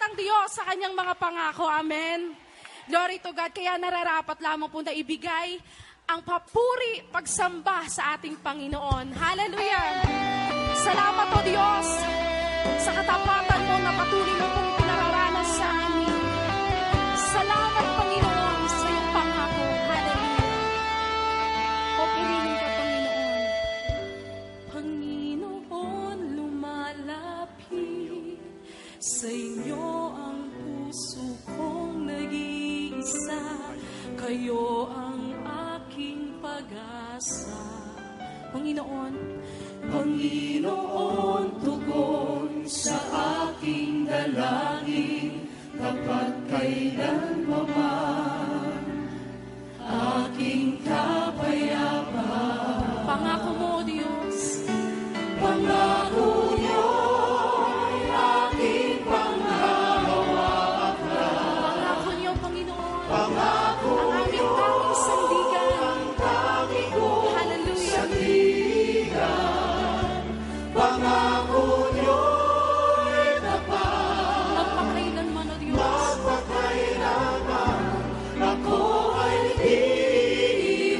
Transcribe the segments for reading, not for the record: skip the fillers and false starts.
ang Diyos sa kanyang mga pangako. Amen. Glory to God. Kaya nararapat lamang po na ibigay ang papuri, pagsamba sa ating Panginoon. Hallelujah! Salamat o Diyos sa katapatan mo na patuloy mo pong pinararanas sa amin. Salamat, Panginoon, sa iyong pangako. Hallelujah! Papurihin ka, Panginoon. Panginoon, lumalapit sa inyo ang puso kong nag-iisa. Kayo ang aking pag-asa. Panginoon, Panginoon, tugon sa aking dalangin, kapag kailan paman aking kapayapaan. pangako mo, Diyos. Pangako niyo'y aking panghahawakan. Pangako niyo, Panginoon. Pangako ang aming tanging sandigan. tangi ko Hallelujah. sandigan. Pangako niyo'y tapat. Magpakailanman, O Diyos. Magpakailanman ako ay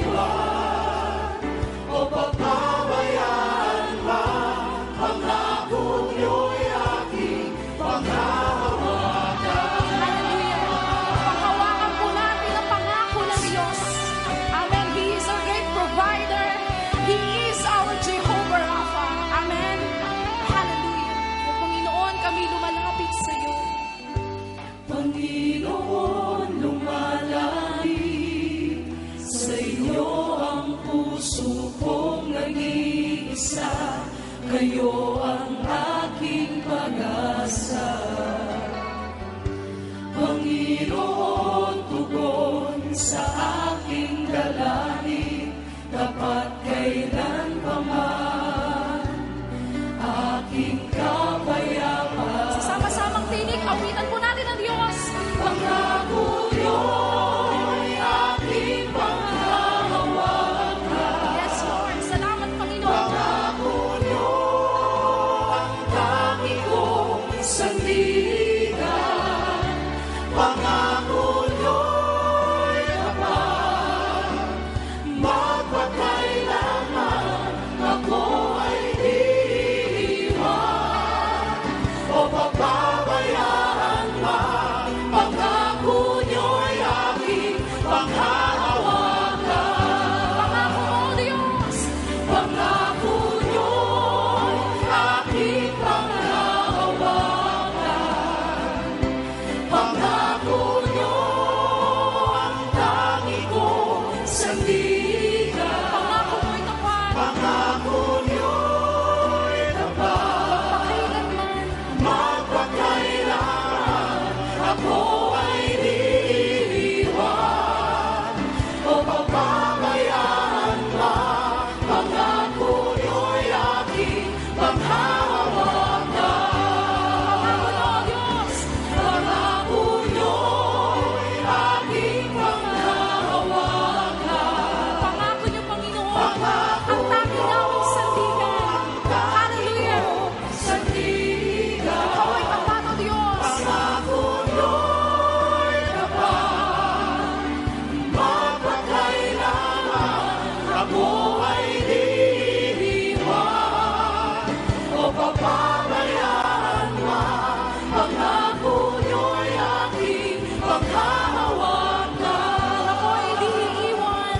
iiwan o papabayaan man. Pangako niyo'y aking panghahawakan. Hallelujah. Panghawakan po natin ang pangako ng Diyos. Amen. He is our great provider. He is our Jehovah Rapha. Amen. Hallelujah. O Panginoon, kami lumalapit sa iyo. Panginoon, lumalapit sa iyo ang puso kong nag-iisa. Kayo ang aking pag-asa. Panginoon, tugon sa aking dalangin, kapag kailan paman aking kapayapaan. Sama-samang tinig, awitan po natin ang Diyos. Pangako niyo'y aking panghahawakan. Yes, Lord. Salamat, Panginoon. Pangako niyo ang tangi kong sandigan. Pangako niyo'y tapat. Magpakailanman ako ay iiwan o papabayaan man. Pangako niyo'y aking panghahawakan. Pangako mo, Diyos. Pangako niyo'y aking panghahawakan. Pangako niyo ang tangi kong sandigan. Pangako mo'y tapat. Pangako niyo'y tapat. Pakailanman. Magpakailanman ako ay iiwan o papabayaan man. Pangako niyo'y aking panghahawakan. Pangako mo, Diyos. Pangako niyo'y aking panghahawakan. Pangako niyo, Panginoon. Pangako Ang tanging naming sandigan. Hallelujah. Sandigan. Ikaw ay tapat, O Diyos. Pangako niyo'y tapat. Magpakailanman ako ay iiwan o papabayaan man. Pangako niyo'y aking panghahawakan. Ako ay di iiwan.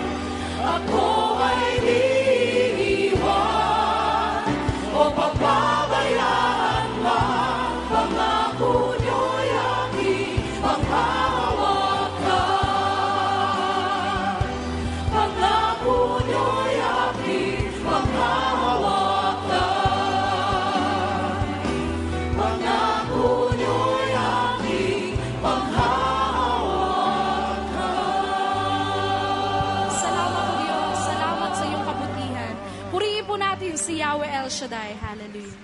Ako ay iiwan o papabayaan man. Pangako niyo'y aking panghahawakan. Pangako niyo'y aking panghahawakan. Pangako niyo'y aking panghahawakan. Salamat, O Diyos. Salamat sa iyong kabutihan. Purihin po natin si Yahweh El Shaddai. Hallelujah.